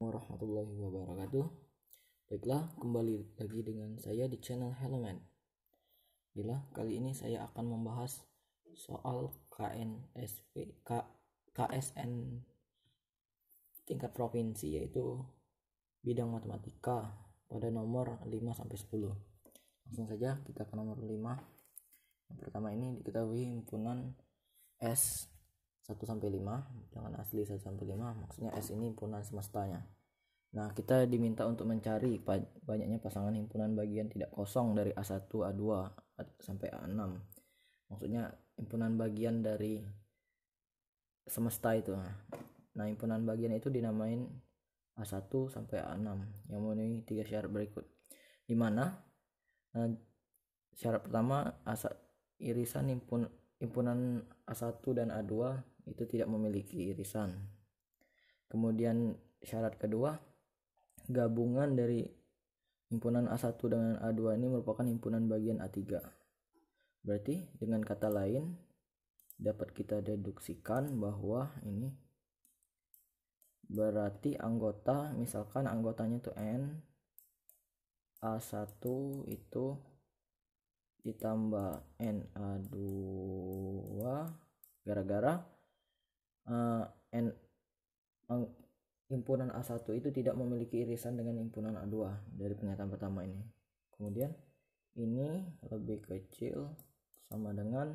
Warahmatullahi wabarakatuh. Baiklah, kembali lagi dengan saya di channel Helloman. Kali ini saya akan membahas soal KSN tingkat provinsi, yaitu bidang matematika pada nomor 5 sampai 10. Langsung saja kita ke nomor 5. Yang pertama ini diketahui himpunan S 1 sampai 5, jangan asli 1 sampai 5, maksudnya S ini himpunan semestanya. Nah, kita diminta untuk mencari banyaknya pasangan himpunan bagian tidak kosong dari A1, A2 sampai A6. Maksudnya himpunan bagian dari semesta itu. Nah, himpunan bagian itu dinamain A1 sampai A6 yang memenuhi 3 syarat berikut. Di mana syarat pertama, irisan himpunan A1 dan A2 itu tidak memiliki irisan. Kemudian syarat kedua, gabungan dari himpunan A1 dengan A2 ini merupakan himpunan bagian A3. Berarti dengan kata lain dapat kita deduksikan bahwa ini berarti anggota, misalkan anggotanya itu N, A1 itu ditambah NA2 gara-gara himpunan A1 itu tidak memiliki irisan dengan himpunan A2 dari pernyataan pertama ini. Kemudian ini lebih kecil sama dengan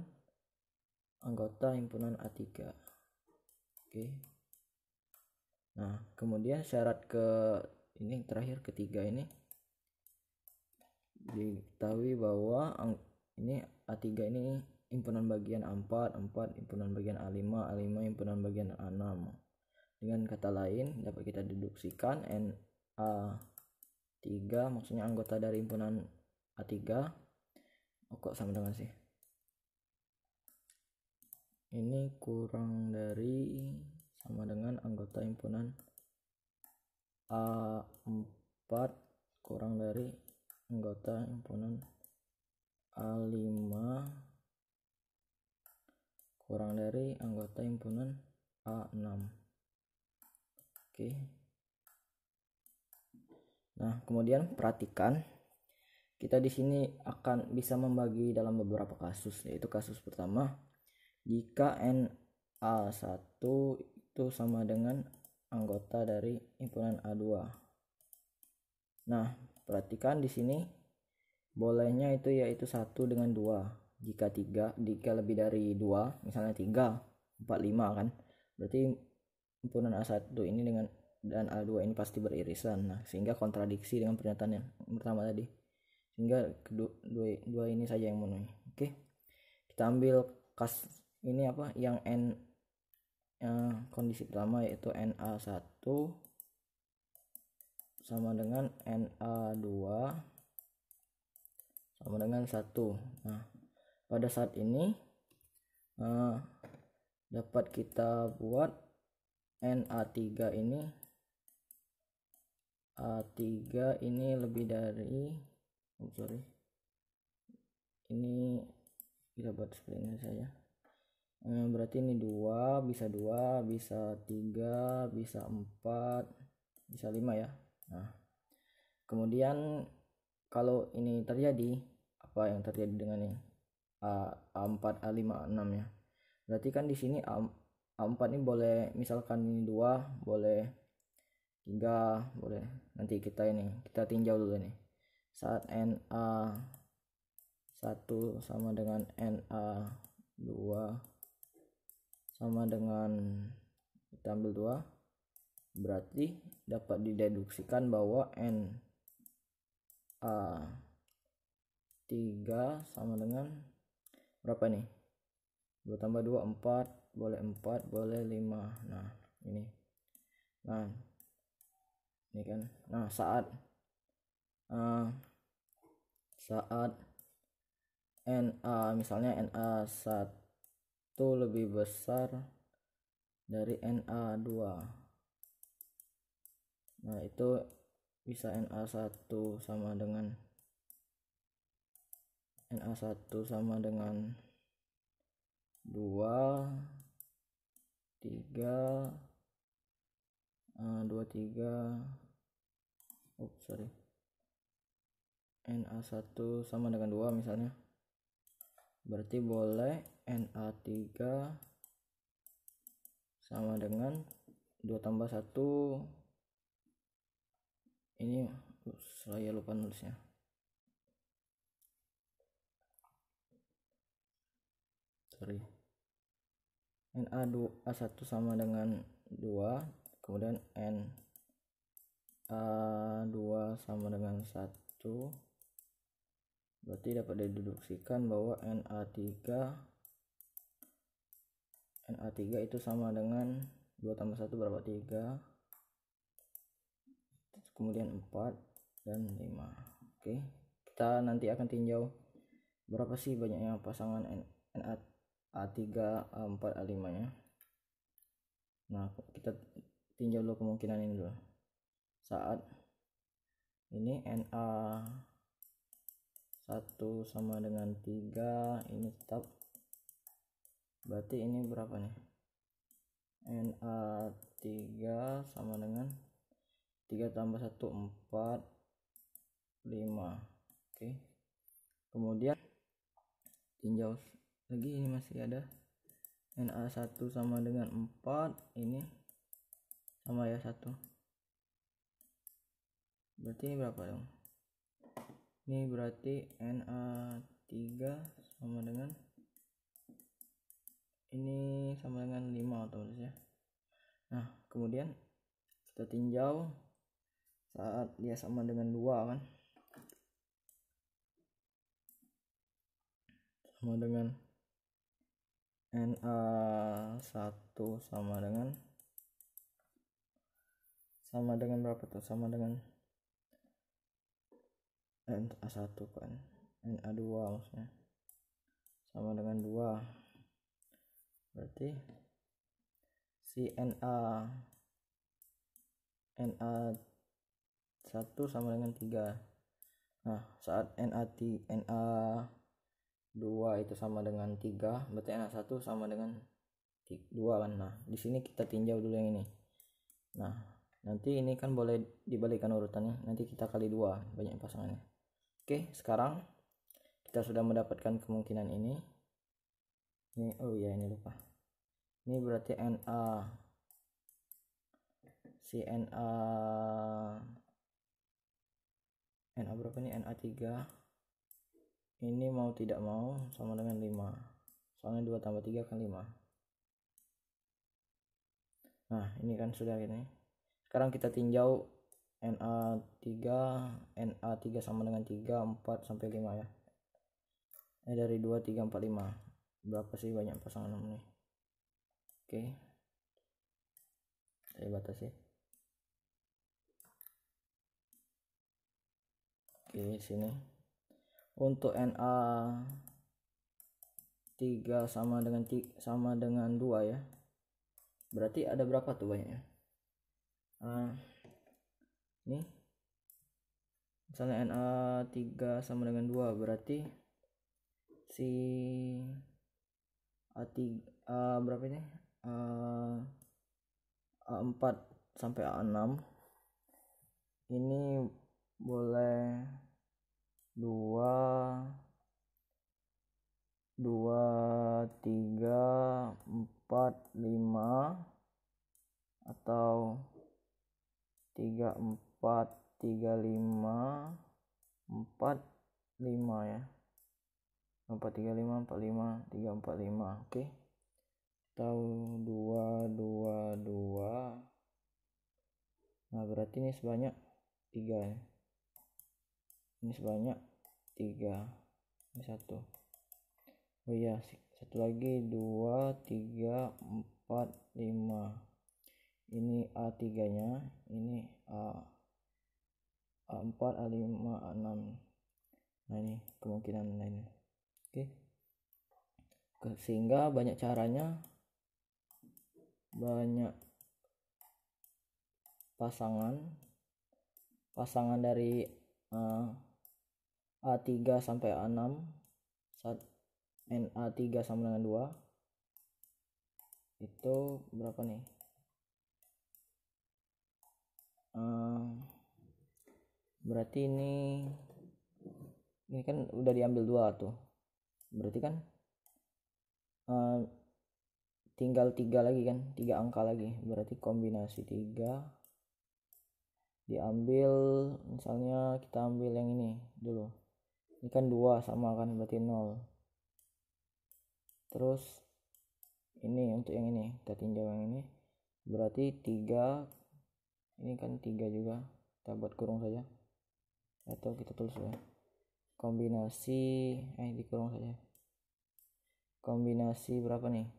anggota himpunan A3. Oke. Nah, kemudian syarat ini terakhir, ketiga ini diketahui bahwa ini A3 ini himpunan bagian A4, himpunan bagian A5, himpunan bagian A6. Dengan kata lain dapat kita deduksikan NA3 maksudnya anggota dari himpunan A3. Kok sama dengan sih? Ini kurang dari sama dengan anggota himpunan A4 kurang dari anggota himpunan A5 kurang dari anggota himpunan A6. Oke. Nah, kemudian perhatikan, kita di sini akan bisa membagi dalam beberapa kasus, yaitu kasus pertama, jika NA1 itu sama dengan anggota dari himpunan A2. Nah, perhatikan di sini bolehnya itu yaitu 1 dengan 2. Jika lebih dari 2, misalnya 3, 4, 5 kan, berarti himpunan A1 ini dan A2 ini pasti beririsan. Nah, sehingga kontradiksi dengan pernyataan yang pertama tadi. Sehingga dua ini saja yang memenuhi. Oke. Kita ambil ini yang kondisi pertama, yaitu NA1 sama dengan NA2 sama dengan 1. Nah, pada saat ini dapat kita buat NA3 ini lebih dari ini kita buat seperti ini saja. Berarti ini 2, bisa 3, bisa 4, bisa 5 ya. Nah, kemudian kalau ini terjadi, apa yang terjadi dengan ini? A4, A5, A6 ya. Berarti kan di sini A4 ini boleh, misalkan ini 2, boleh 3, boleh. Nanti kita tinjau dulu nih. Saat NA1 sama dengan NA2 sama dengan, kita ambil 2, berarti dapat dideduksikan bahwa NA3 sama dengan berapa nih? 2 tambah 2, 4, boleh 4, boleh 5. Nah, ini. Nah, ini kan. Nah, saat misalnya NA1 lebih besar dari NA2. Nah, itu bisa NA1 sama dengan 2, 3, 23 Na1 sama dengan 2 misalnya, berarti boleh Na3 sama dengan 2 tambah 1, ini saya lupa nulisnya, Na1 sama dengan 2, kemudian Na2 sama dengan 1, berarti dapat dideduksikan bahwa Na3 itu sama dengan 2 tambah 1 berapa, 3, kemudian 4 dan 5. Oke, kita nanti akan tinjau berapa sih banyaknya pasangan A3, A4, A5 nya. Nah, kita tinjau dulu kemungkinan ini dulu. Saat ini Na1 sama dengan 3, ini tetap, berarti ini berapa nih, Na3 sama dengan 3 tambah 1, 4, 5. Oke, kemudian tinjau lagi, ini masih ada Na1 sama dengan 4, ini sama ya 1, berarti ini berapa dong, ini berarti Na3 sama dengan ini sama dengan 5 otomatis ya. Nah, kemudian kita tinjau saat dia sama dengan 2 kan, sama dengan Na1 sama dengan berapa tuh, sama dengan Na1 kan, Na2 maksudnya sama dengan 2, berarti si Na1 sama dengan 3. Nah, saat Na2 itu sama dengan 3, berarti Na1 sama dengan 2 kan. Nah, di sini kita tinjau dulu yang ini. Nah, nanti ini kan boleh dibalikan urutannya, nanti kita kali 2 banyak pasangannya. Oke, sekarang kita sudah mendapatkan kemungkinan ini. Oh ya, ini lupa. Ini berarti Na berapa nih, Na3 ini mau tidak mau sama dengan 5, soalnya 2 tambah 3 kan 5. Nah, ini kan sudah ini. Sekarang kita tinjau Na3 sama dengan 3, 4 sampai 5 ya. Dari 2, 3, 4, 5. Berapa sih banyak pasangan ini? Oke. Saya batasi. Oke, sini. Untuk Na3 sama dengan 2 ya. Berarti ada berapa tuh banyaknya? Ini misalnya Na3 sama dengan 2, berarti si A3 berapa ini, A4 sampai A6 ini boleh 2, 3, 4, 5 atau 3, 4, 3, 5, 4, 5 ya. 4, 3, 5, 4, 5, 3, 4, 5. Oke, atau 2, 2, 2. Nah, berarti ini sebanyak 3 ya. Ini sebanyak 3. Ini 1. Oh iya, satu lagi 2, 3, 4, 5. Ini A3 nya, ini A4, A5, A6. Nah, ini kemungkinan lainnya. Oke. Sehingga banyak caranya, banyak pasangan dari A3 sampai A6 saat Na3 sama dengan 2 itu berapa nih, berarti ini kan udah diambil 2 tuh, berarti kan tinggal 3 lagi kan, 3 angka lagi, berarti kombinasi 3 diambil, misalnya kita ambil yang ini dulu, ini kan 2 sama kan, berarti 0. Terus ini untuk yang ini kita tinjau yang ini, berarti 3, ini kan 3 juga, kita buat kurung saja atau kita tulis ya, kombinasi dikurung saja, kombinasi berapa nih,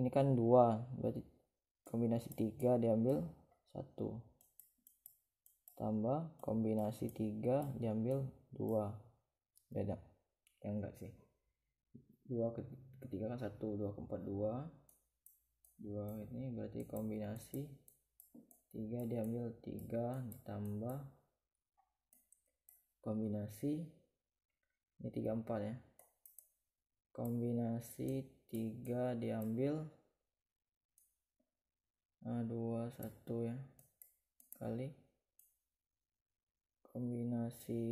ini kan 2, berarti kombinasi 3 diambil 1 tambah kombinasi 3 diambil 2, beda ya enggak sih, 2 ke 3 kan 1, 2 ke 4 2 ini, berarti kombinasi 3 diambil 3 ditambah kombinasi ini 3 4 ya, kombinasi 3 diambil 2 1 ya, kali kombinasi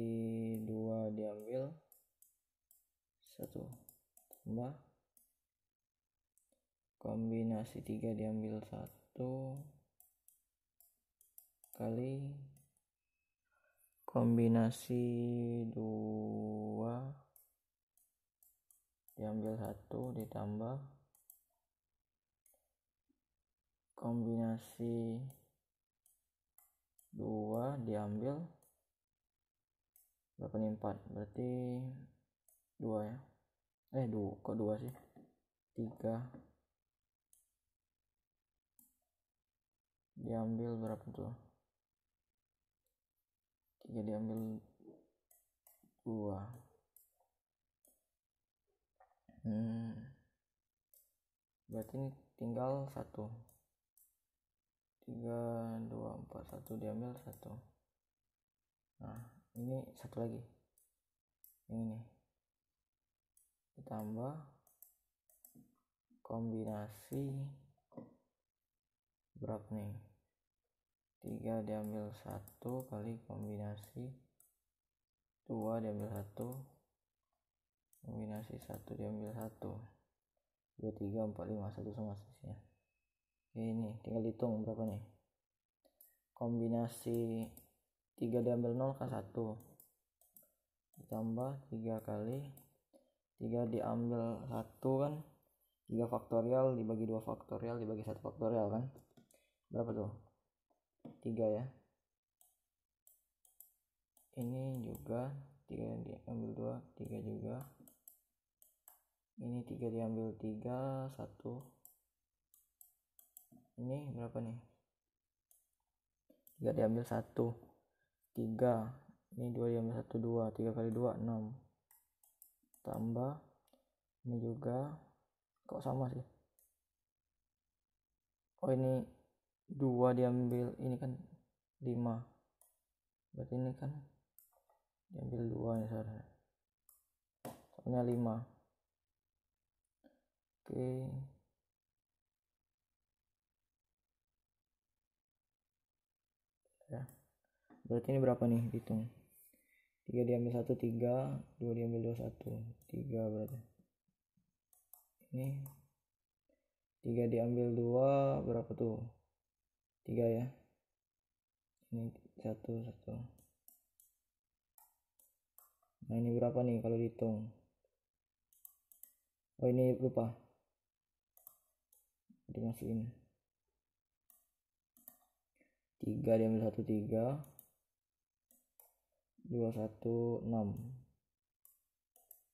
2 diambil 1 tambah kombinasi 3 diambil 1 kali kombinasi 2 diambil 1 ditambah kombinasi 2 diambil berapa nih, 4, berarti 2 ya, kok 2 sih, 3 diambil berapa tuh, 3 diambil 2, berarti ini tinggal 1, 3 2 4 1 diambil 1. Nah ini satu lagi, ini ditambah kombinasi berapa nih, 3 diambil 1 kali kombinasi 2 diambil 1 kombinasi 1 diambil 1, 2 3 4 5 1 sama sisanya. Ini tinggal hitung berapa nih, kombinasi 3 diambil 0 kan 1 ditambah 3 kali 3 diambil 1 kan 3 faktorial dibagi 2 faktorial dibagi 1 faktorial kan, berapa tuh, 3 ya, ini juga 3 diambil 2 3 juga, ini 3 diambil 3 1, ini berapa nih, 3 diambil 1 3, ini 2 diambil 1 2, 3 kali 2 6 tambah ini juga kok sama sih, ini 2 diambil ini kan 5, berarti ini kan diambil 2 ya seharusnya, soalnya 5. Oke, ya berarti ini berapa nih, hitung 3 diambil 1 3, 2 diambil 2 1 3, berarti ini 3 diambil 2 berapa tuh, 3 ya, ini 1 1. Nah ini berapa nih kalau dihitung, ini lupa dimasukin, 3 diambil 1 3 2 1 6.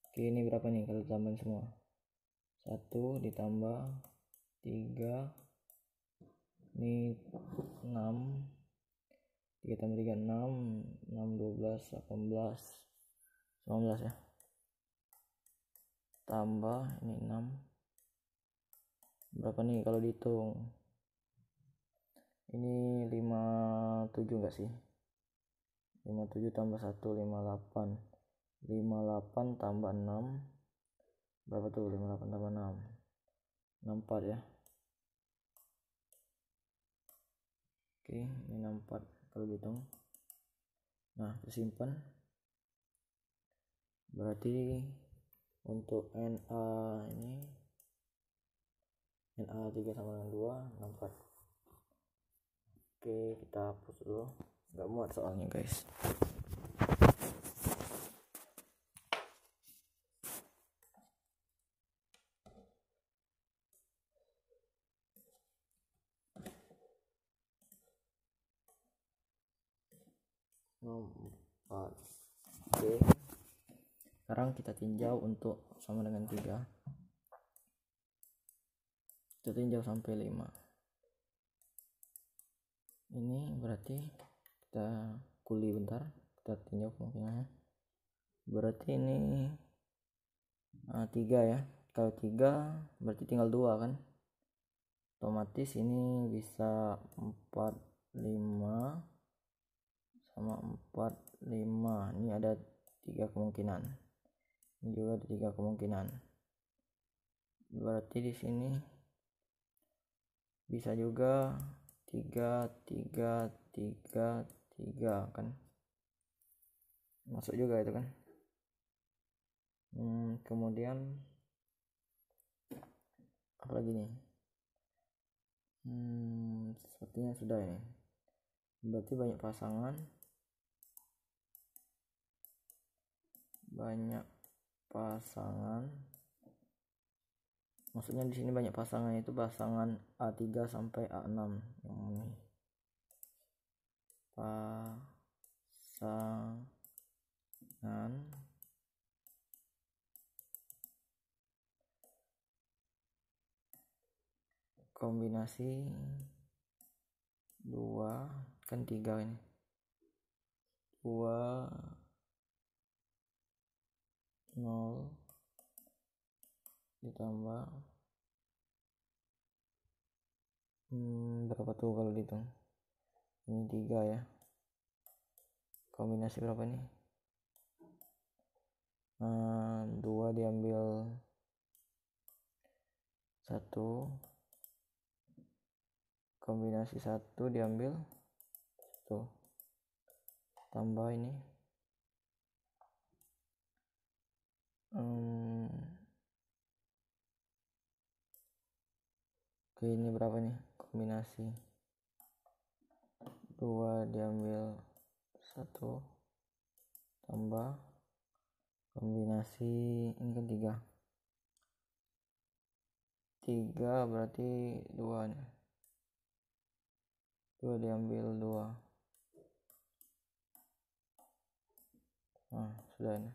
Oke, ini berapa nih kalau tambahin semua, 1 ditambah 3 ini 6, 3 tambah 3 6 6 12 18 19 ya, tambah ini 6, berapa nih kalau dihitung, ini 57 enggak sih, 57 tambah 1 58 58 tambah 6 berapa tuh, 58 tambah 6 64 ya, Oke, ini 64 kalau dihitung. Nah, tersimpan. Berarti untuk NA ini NA 3 sama dengan 2, 64. Oke, kita hapus dulu, nggak muat soalnya guys. Nomor 4. Oke, sekarang kita tinjau untuk sama dengan 3. Kita tinjau sampai 5. Ini berarti kita kuli bentar, kita tinjau kemungkinannya. Berarti ini 3 ya. Kalau 3 berarti tinggal 2 kan, otomatis ini bisa 45 sama 45. Ini ada 3 kemungkinan, ini juga ada 3 kemungkinan. Berarti di sini bisa juga 3 3 3 3 kan, masuk juga itu kan. Kemudian apa lagi nih? Sepertinya sudah ini. Berarti banyak pasangan, maksudnya di sini banyak pasangan itu pasangan A3 sampai A6 yang ini. Pasangan kombinasi 2 kan 3 ini, 2 0 ditambah berapa tuh kalau dihitung, ini 3 ya, kombinasi berapa nih? 2 diambil 1, kombinasi 1 diambil 1, tambah ini oke, ini berapa nih, kombinasi 2 diambil 1 tambah kombinasi ini kan 3 berarti 2 nih, 2 diambil 2. Nah, sudah ini.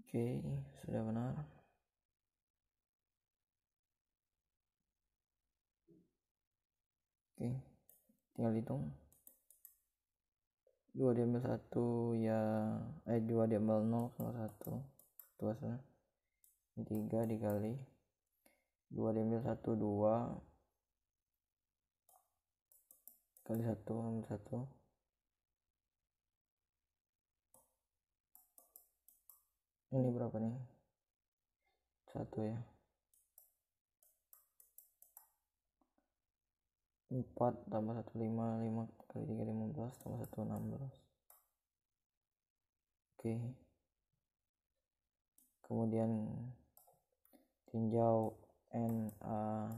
Oke, sudah benar. Oke, tinggal hitung. 2 diambil 1 ya, 2 diambil 0 sama 1, 2 sana. Ini 3 dikali 2 diambil 1, 2 kali 1 ambil 1. Ini berapa nih? 1 ya. 4 tambah 1 5, 5 kali 3 15 tambah 1 16. Oke. Kemudian tinjau NA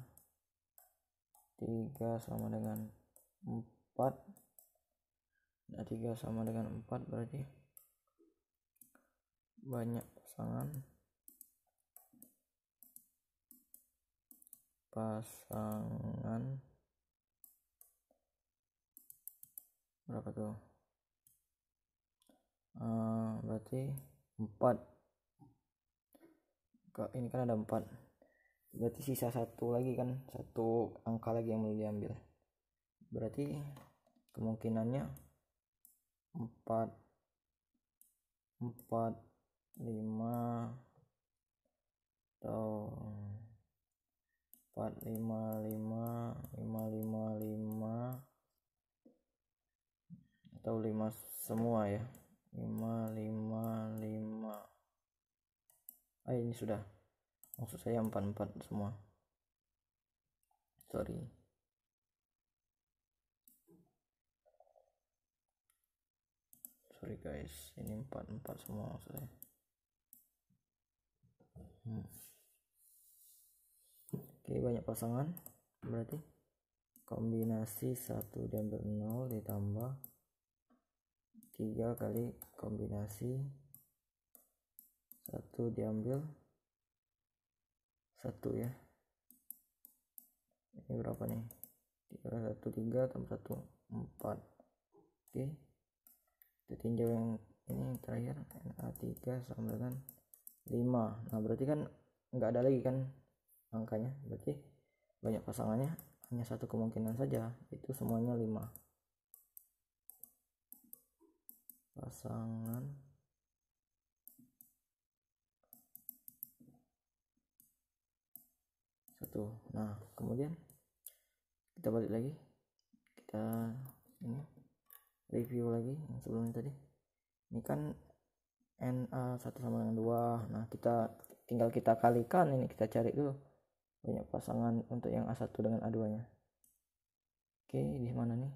3 sama dengan 4. NA 3 sama dengan 4 berarti banyak pasangan berapa tuh? Berarti 4. Ini kan ada 4, berarti sisa 1 lagi kan, 1 angka lagi yang mau diambil. Berarti kemungkinannya 4 4 5 atau 4 5 5 5 5 5 atau 5 semua ya, 5 5 5. Ini sudah, maksud saya 4 4 semua. sorry guys, ini 4 semua maksudnya. Oke, banyak pasangan berarti kombinasi 1 diambil 0 ditambah 3 kali kombinasi 1 diambil 1 ya. Ini berapa nih? 3 tambah 1 4. Oke, kita tinjau yang ini terakhir, Na3 sama dengan 5. Nah berarti kan nggak ada lagi kan angkanya, berarti banyak pasangannya hanya satu kemungkinan saja, itu semuanya 5 pasangan satu. Nah kemudian kita balik lagi, kita ini review lagi yang sebelumnya tadi. Ini kan Na1 sama dengan 2. Nah tinggal kita kalikan, ini kita cari dulu banyak pasangan untuk yang A1 dengan A2 nya. Oke, di mana nih?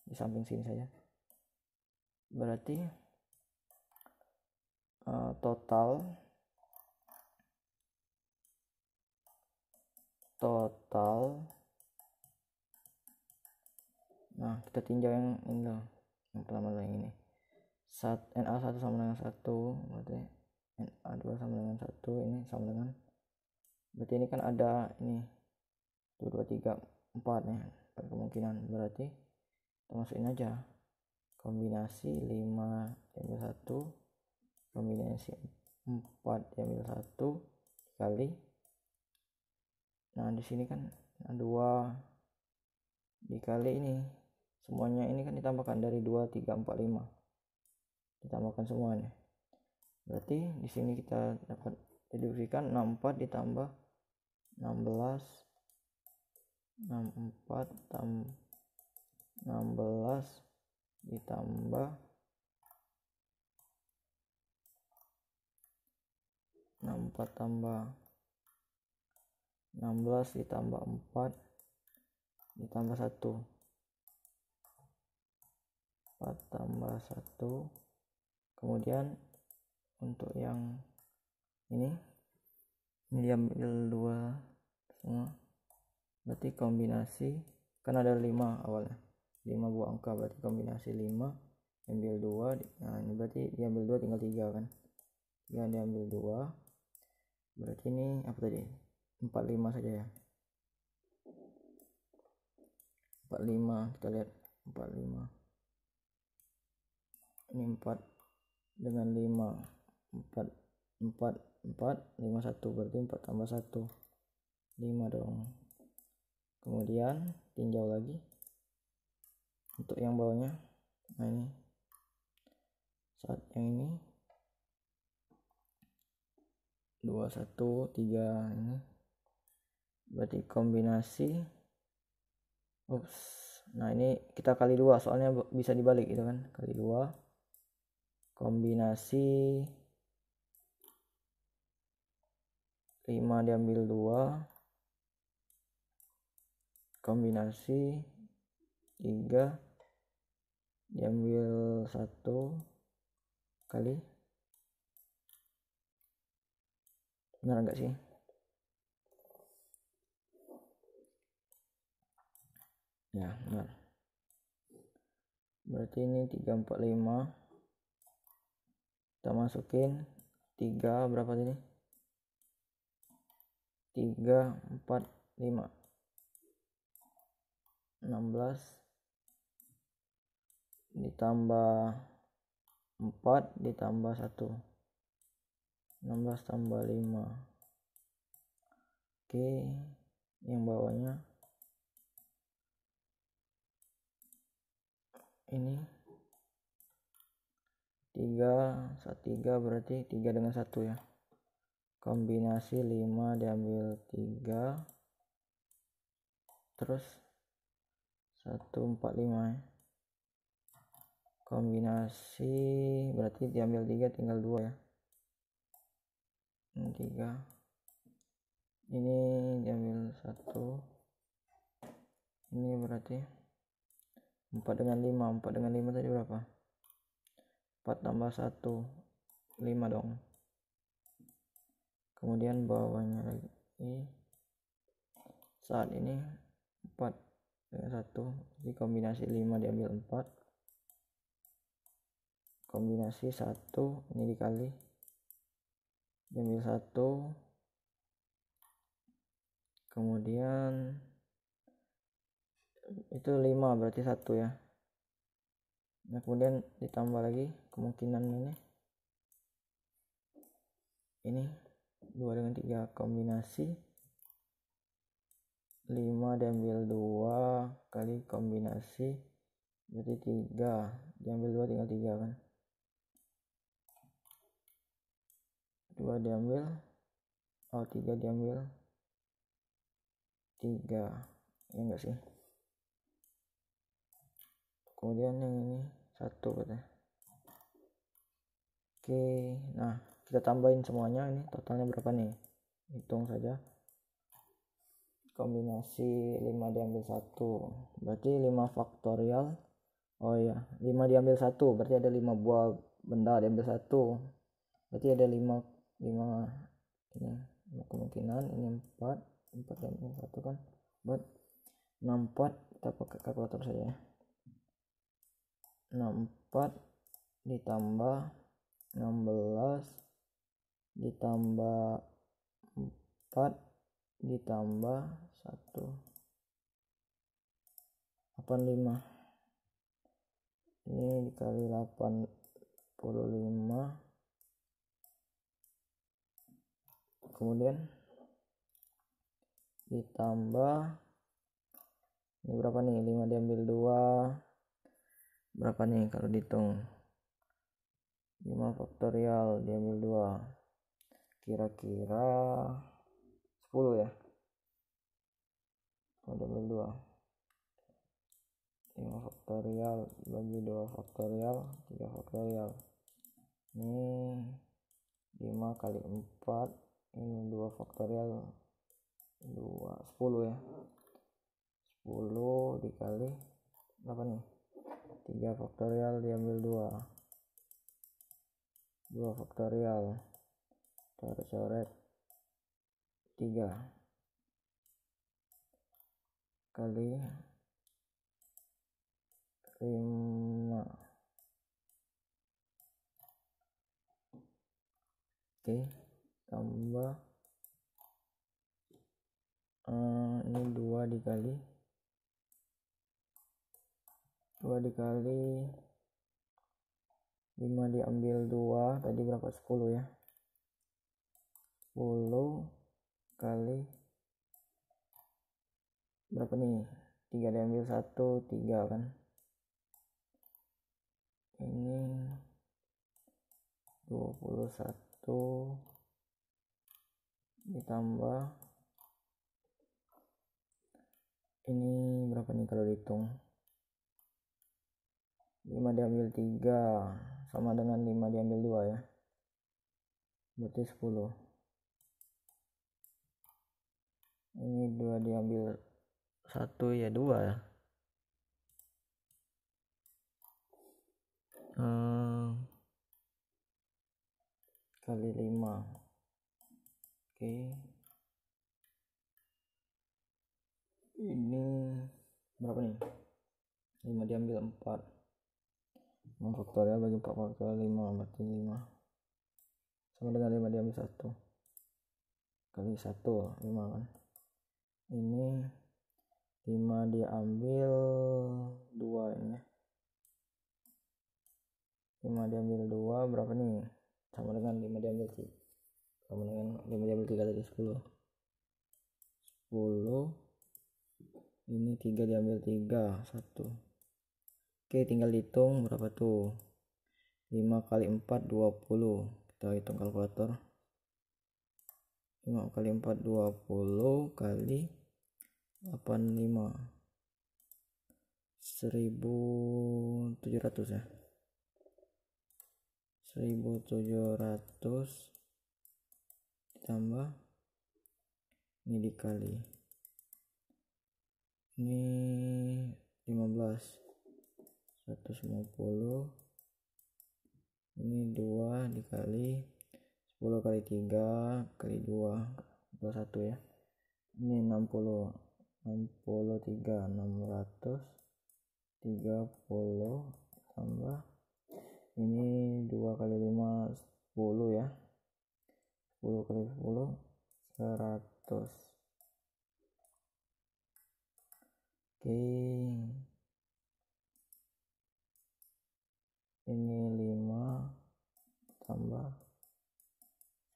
Di samping sini saja. Berarti total nah kita tinjau yang ini loh, yang pertama yang ini. Na1 sama dengan 1, berarti Na2 sama dengan 1, ini sama dengan, berarti ini kan ada ini 1 2 3 4 nih, 4 kemungkinan. Berarti kita masukin aja kombinasi 5 diambil 1 kombinasi 4 diambil 1 dikali, nah di sini kan 2 dikali ini semuanya, ini kan ditambahkan dari 2 3 4 5, ditambahkan semuanya. Berarti di sini kita dapat deduksikan 64 ditambah 16 ditambah 64 tambah 16 ditambah 4 ditambah 1, 4 tambah 1. Kemudian untuk yang ini diambil 2 semua, berarti kombinasi kan ada 5 awalnya, 5 buah angka, berarti kombinasi 5 ambil 2. Nah ini berarti diambil 2 tinggal 3 kan, 3 diambil 2, berarti ini apa tadi, 45 saja ya, 45. Kita lihat 45, ini 4 dengan 5, 4 5 1, berarti 4 tambah 1 5 dong. Kemudian tinjau lagi untuk yang bawahnya. Nah ini saat yang ini 2 1 3, ini berarti kombinasi nah ini kita kali 2, soalnya bisa dibalik gitu kan, kali 2 kombinasi 5 diambil 2 kombinasi 3 diambil 1 kali, benar enggak sih? Ya benar, berarti ini 3 4 5, kita masukin 3 berapa tadi, 3 4 5 16 ditambah 4 ditambah 1, 16 tambah 5. Oke, yang bawahnya ini 3 berarti 3 dengan 1 ya, kombinasi 5 diambil 3 terus 1 4 5 ya, kombinasi berarti diambil 3 tinggal 2 ya, ini 3, ini diambil 1 Ini berarti 4 dengan 5. 4 dengan 5 tadi berapa? 4 tambah 1, 5 dong. Kemudian bawahnya lagi saat ini 4 dengan 1, jadi kombinasi 5 diambil 4, kombinasi 1 ini dikali diambil 1, kemudian itu 5 berarti 1 ya. Nah kemudian ditambah lagi kemungkinan ini 2 dengan 3, kombinasi 5 diambil 2 kali kombinasi berarti 3 diambil 2 tinggal 3 kan, 2 diambil 3 diambil 3 ya enggak sih. Kemudian yang ini 1 katanya. Oke, nah kita tambahin semuanya, ini totalnya berapa nih, hitung saja. Kombinasi 5 diambil 1 berarti 5 faktorial. Oh ya, 5 diambil 1 berarti ada 5 buah benda diambil 1, berarti ada 5 ini 5 kemungkinan. Ini 4 diambil 1 kan, buat 64. Kita pakai kalkulator saja ya. 64 ditambah 16 ditambah 4 ditambah 1, 85. Ini dikali 85, kemudian ditambah ini berapa nih, 5 diambil 2 berapa nih kalau dihitung, 5 faktorial diambil 2 kira-kira 10 ya. Kalau diambil 2, 5 faktorial bagi 2 faktorial 3 faktorial, ini 5 kali 4, ini 2 faktorial 10 ya. 10 dikali berapa nih, 3 faktorial diambil 2 faktorial coret 3 kali 5. Oke, tambah ini 2 dikali 5 diambil 2 tadi berapa, 10 ya. 10 kali berapa nih, 3 diambil 1, 3 kan, ini 21 ditambah ini berapa nih kalau dihitung, 5 diambil 3 sama dengan 5 diambil 2 ya, berarti 10. Ini 2 diambil 1 ya 2 ya. Kali 5. Oke, ini berapa nih, 5 diambil 4, 5 faktorial bagi 4 faktorial 5 berarti 5 sama dengan 5 diambil 1 kali 1, 5 kan. Ini 5 diambil 2 ini, 5 diambil 2 berapa nih, sama dengan 5 diambil 3, sama dengan 5 diambil 3 tadi 10. Ini 3 diambil 3, 1. Oke, tinggal hitung berapa tuh, 5 kali 4 20. Kita hitung kalkulator, 5 kali 4 20 kali 85, 1700 ya. 1700 ditambah ini dikali ini 150, ini 2 dikali 10 kali 3 kali 2 21 ya, ini 60 63 630 tambah ini 2 kali 5 10 ya, 10 kali 10 100. Oke, ini 5 tambah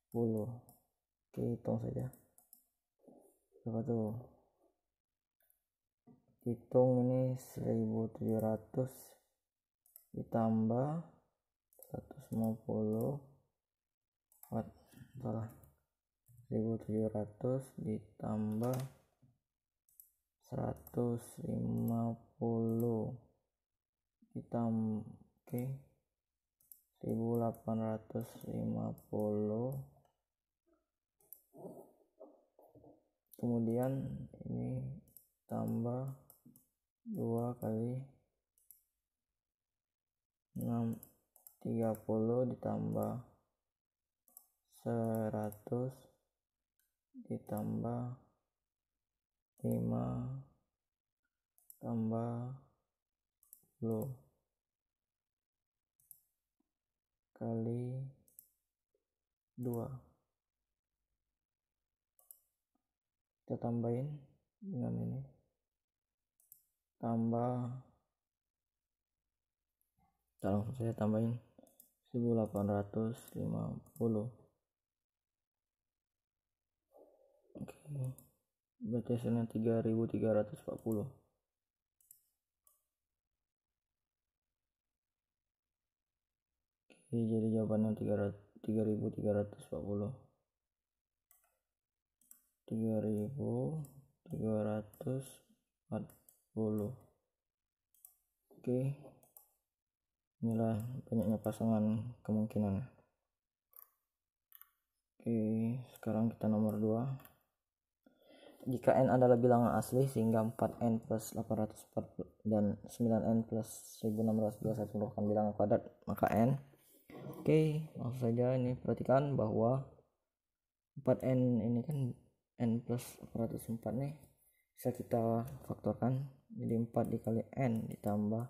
10. Oke, hitung saja berapa tuh, hitung ini 1700 ditambah 150 salah 1700 ditambah 150 ditambah oke 1850, kemudian ini tambah 2 kali 6 30 ditambah 100 ditambah 5 tambah 10 kali 2, kita tambahin dengan ini tambah, langsung saya tambahin 1850. Oke, berarti hasilnya 3340. Oke, jadi jawabannya 3340. 3340. Oke, inilah banyaknya pasangan kemungkinan. Oke, sekarang kita nomor 2. Jika n adalah bilangan asli sehingga 4n plus 840 dan 9n plus 1621 merupakan bilangan kuadrat, maka n. Oke, langsung saja ini perhatikan bahwa 4n ini kan n plus 804 nih bisa kita faktorkan, jadi 4 dikali n ditambah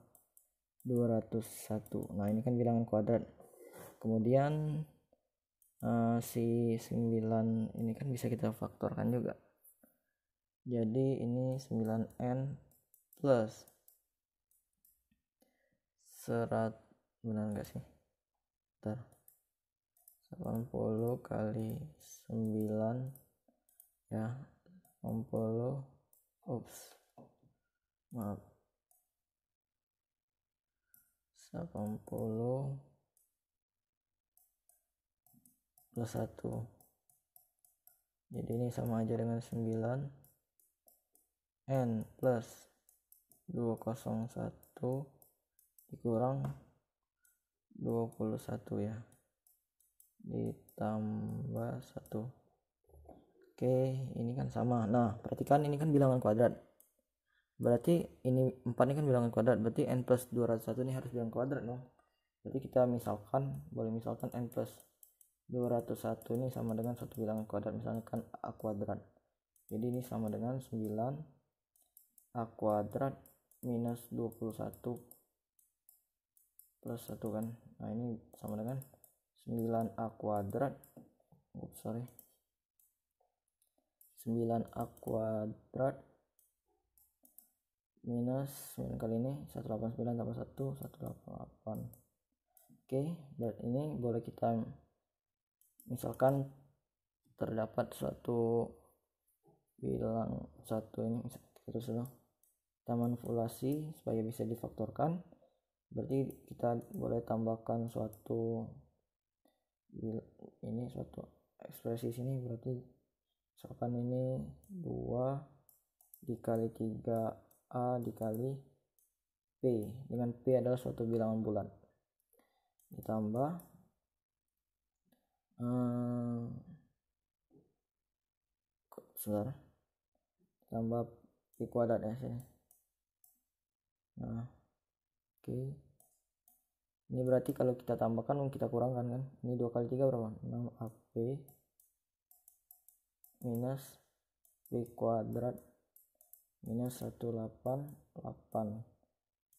201. Nah, ini kan bilangan kuadrat. Kemudian si 9 ini kan bisa kita faktorkan juga. Jadi ini 9n plus 100, benar enggak sih? Bentar. 80 kali 9 ya, 80, maaf, 80 plus 1, jadi ini sama aja dengan 9 n plus 201 dikurang 21 ya, ditambah 1. Oke, ini kan sama. Nah, perhatikan ini kan bilangan kuadrat, berarti ini 4 ini kan bilangan kuadrat, berarti n plus 201 ini harus bilangan kuadrat dong. Berarti kita boleh misalkan n plus 201 ini sama dengan suatu bilangan kuadrat, misalkan a kuadrat. Jadi ini sama dengan 9 a kuadrat minus 21 plus 1 kan. Nah, ini sama dengan 9a kuadrat 9a kuadrat minus 9 kali ini 189 tambah 1 188. Oke, berarti ini boleh kita misalkan terdapat suatu bilang satu ini terus dulu kita manipulasi supaya bisa difaktorkan, berarti kita boleh tambahkan suatu ekspresi sini, berarti misalkan ini 2 dikali 3a dikali p, dengan p adalah suatu bilangan bulat, ditambah tambah p kuadrat ya sini. Nah oke, ini berarti kalau kita tambahkan kita kurangkan kan, ini 2 kali 3 berapa, 6AP minus P kuadrat minus 188.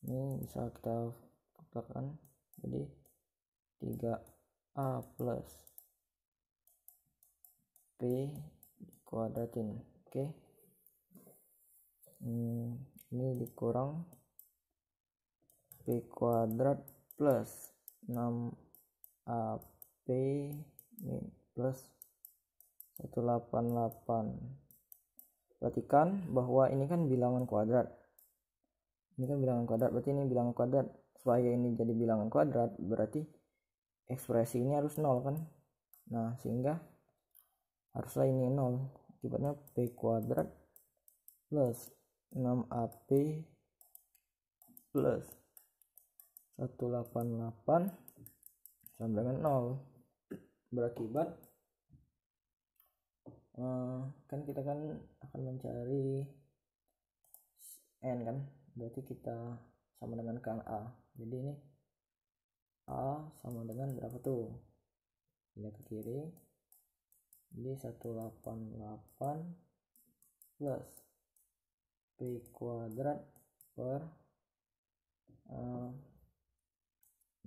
Ini bisa kita faktorkan jadi 3A plus P kuadratin. Oke, ini dikurang P kuadrat plus 6AP plus 188. Perhatikan bahwa ini kan bilangan kuadrat, berarti ini bilangan kuadrat. Supaya ini jadi bilangan kuadrat berarti ekspresi ini harus 0 kan. Nah sehingga haruslah ini 0. Akibatnya P kuadrat plus 6AP plus 188 sama dengan 0. Berakibat kan kita kan akan mencari n kan, berarti kita sama dengan kan A. Jadi ini A sama dengan berapa tuh, pindah ke kiri, jadi 188 plus P kuadrat per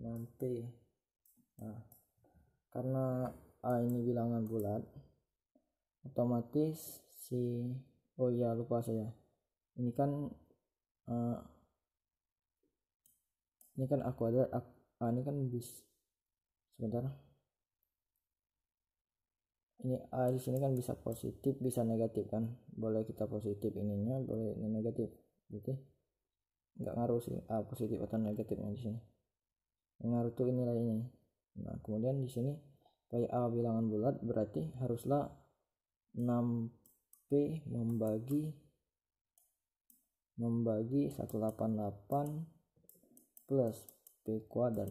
6P. Nah karena A ini bilangan bulat, otomatis lupa saya, ini kan A kuadrat, A ini kan sebentar, ini A di sini kan bisa positif bisa negatif kan, boleh kita positif ininya, boleh ini negatif, berarti nggak ngaruh sih A positif atau negatifnya di sini, yang ngaruh tuh inilah ini. Nah kemudian di sini supaya A bilangan bulat berarti haruslah 6P membagi 188 plus P kuadrat.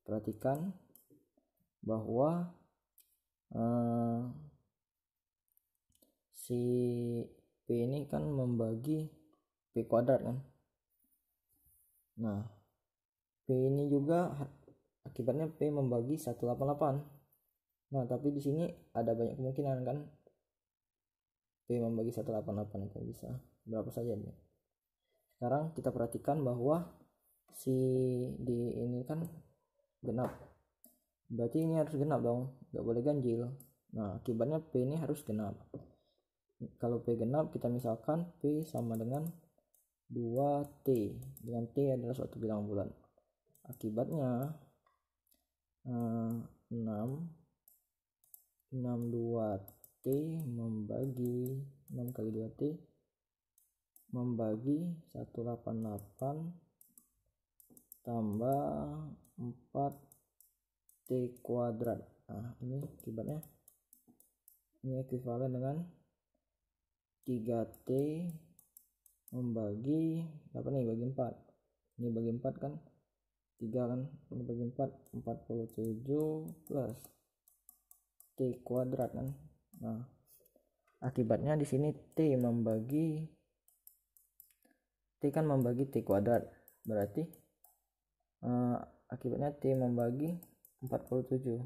Perhatikan bahwa si P ini kan membagi P kuadrat kan. Nah P ini juga akibatnya P membagi 188. Nah tapi di sini ada banyak kemungkinan kan P membagi 188 itu bisa berapa saja nih. Sekarang kita perhatikan bahwa si di ini kan genap, berarti ini harus genap dong, nggak boleh ganjil. Nah akibatnya P ini harus genap. Kalau P genap kita misalkan P sama dengan 2T, dengan T adalah suatu bilangan bulat. Akibatnya 62T membagi 6 kali 2T membagi 188 tambah 4T kuadrat. Nah ini akibatnya ini ekuivalen dengan 3T membagi apa nih, bagi 4, ini bagi 4 kan 3 kan, ini bagi 4, 47 plus T kuadrat kan. Nah akibatnya di sini T kan membagi T kuadrat, berarti akibatnya T membagi 47.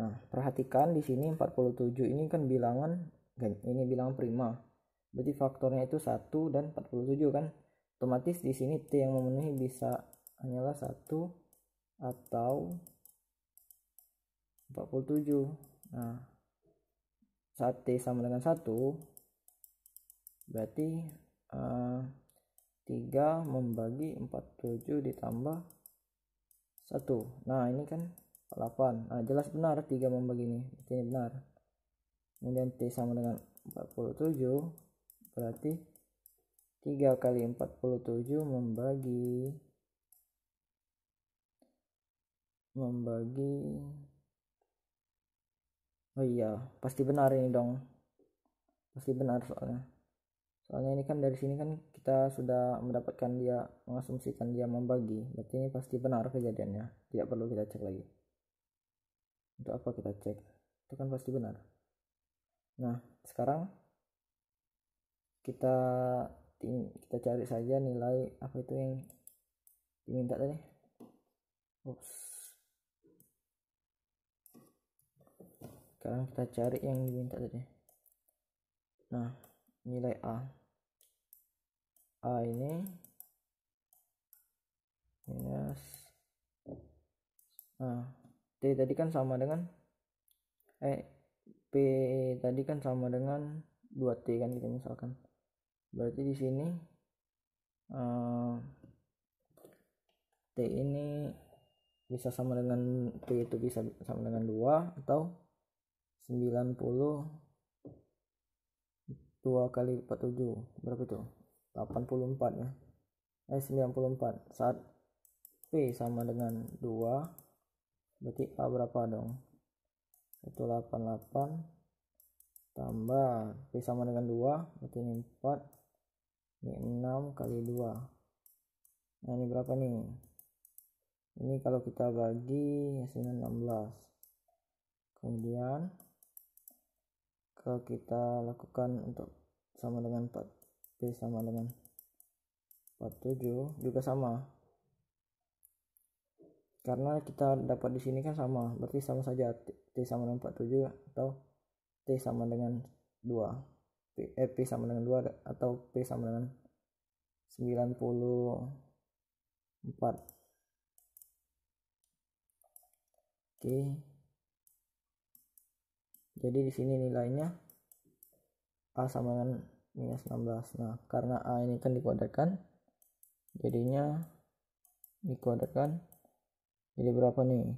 Nah perhatikan di sini 47 ini kan bilangan, ini bilangan prima, berarti faktornya itu 1 dan 47 kan. Otomatis di sini T yang memenuhi bisa hanyalah 1 atau 47. Nah saat T sama dengan 1 berarti 3 membagi 47 ditambah 1. Nah ini kan 8. Nah jelas benar 3 membagi ini, berarti ini benar. Kemudian T sama dengan 47 berarti 3 kali 47 membagi oh iya pasti benar ini dong, pasti benar soalnya ini kan dari sini kan kita sudah mendapatkan dia, mengasumsikan dia membagi, berarti ini pasti benar kejadiannya, tidak perlu kita cek lagi. Untuk apa kita cek, itu kan pasti benar. Nah sekarang kita kita cari saja nilai apa itu yang diminta tadi. Sekarang kita cari yang diminta tadi. Nah, nilai A ini minus T tadi kan sama dengan P tadi kan sama dengan 2T kan, kita misalkan. Berarti di sini T ini bisa sama dengan P itu bisa sama dengan 2 atau 92 kali 47 berapa itu? 84 ya. 94. Saat P sama dengan 2 berarti A berapa dong? 188 tambah P sama dengan 2 berarti ini 4, ini 6 kali 2. Nah ini berapa nih? Ini kalau kita bagi hasilnya 16. Kemudian kalau kita lakukan untuk sama dengan 4, P sama dengan 47 juga sama, karena kita dapat di sini kan sama, berarti sama saja T sama dengan 47 atau T sama dengan 2, P sama dengan 2 atau P sama dengan 94. Oke. Jadi di sini nilainya A sama dengan minus 16. Nah, karena A ini kan dikuadratkan, jadinya dikuadratkan jadi berapa nih?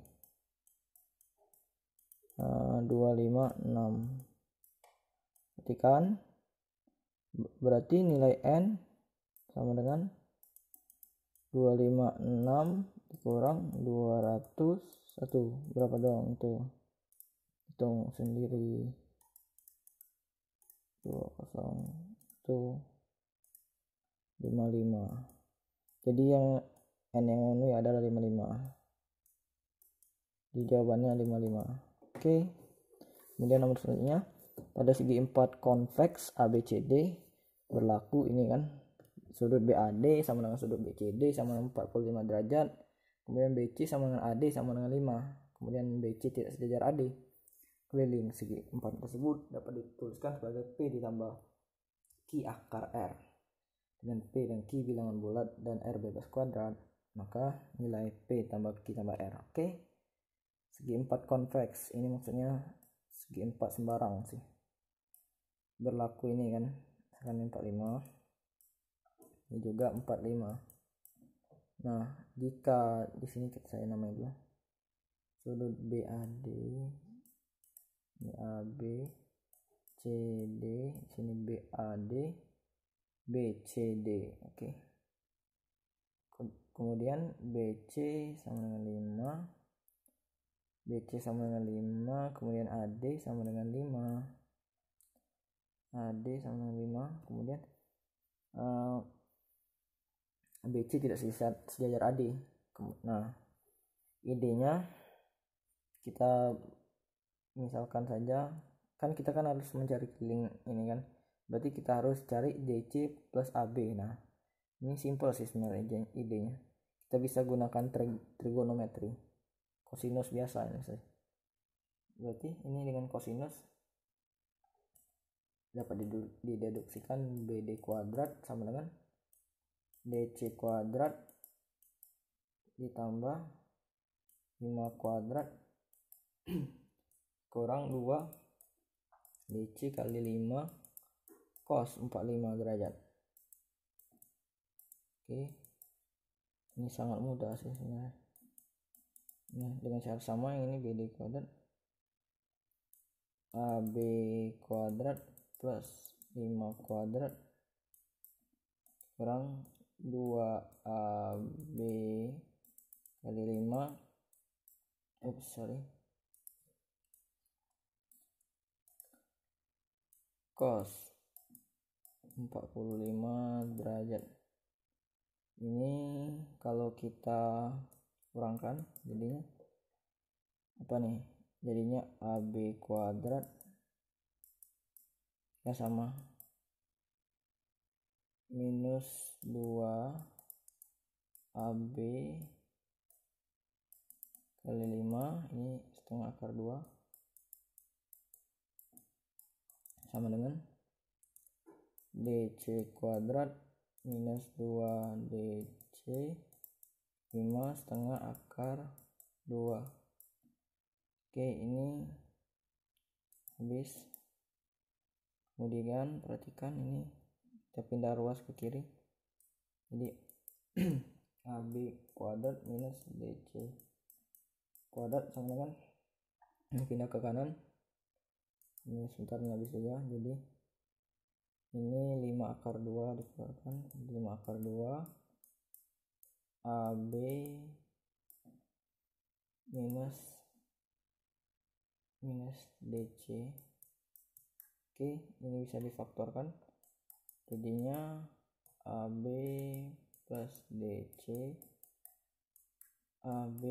256. Ketikkan, berarti nilai N sama dengan 256 dikurang 201. Berapa dong itu? Hitung sendiri. 20155. Jadi yang N yang ini adalah 55. Di jawabannya 55. Oke. Kemudian nomor selanjutnya, pada segi 4 konveks ABCD berlaku ini kan, sudut BAD sama dengan sudut BCD sama dengan 45 derajat. Kemudian BC sama dengan AD sama dengan 5. Kemudian BC tidak sejajar AD. Keliling segi 4 tersebut dapat dituliskan sebagai P ditambah Q akar R. Dengan P dan Q bilangan bulat dan R bebas kuadrat, maka nilai P tambah Q tambah R. Oke. Segi 4 konveks ini maksudnya segi 4 sembarang sih. Berlaku ini kan, misalkan 45. Ini juga 45. Nah, jika di sini saya namanya dulu sudut BAD, ini AB, CD, sini BAD, BCD. Oke. Kemudian BC sama dengan 5, BC sama dengan 5, kemudian AD sama dengan 5, AD sama dengan 5, kemudian BC tidak sejajar AD. Nah, idenya kita misalkan saja, kan kita kan harus mencari keliling ini kan, berarti kita harus cari DC plus AB. Nah, ini simple sih sebenarnya idenya. Kita bisa gunakan trigonometri, kosinus biasa ini saya. Berarti ini dengan kosinus dapat dideduksikan BD kuadrat sama dengan DC kuadrat ditambah 5 kuadrat kurang 2 DC kali 5 cos 45 derajat. Oke, ini sangat mudah sih sebenarnya. Nah, dengan cara sama yang ini BD kuadrat AB kuadrat plus 5 kuadrat kurang 2AB kali 5 cos 45 derajat. Ini kalau kita kurangkan jadinya apa nih? Jadinya AB kuadrat ya sama minus 2 AB kali 5, ini setengah akar 2, sama dengan DC kuadrat minus 2 DC 5 setengah akar 2. Oke, ini habis. Kemudian perhatikan ini kita pindah ruas ke kiri, jadi AB kuadrat minus DC kuadrat sama dengan ini pindah ke kanan, ini sebentar ini habis juga, jadi ini 5 akar 2 dikeluarkan, 5 akar 2 AB minus DC. Oke, ini bisa difaktorkan, jadinya AB plus DC AB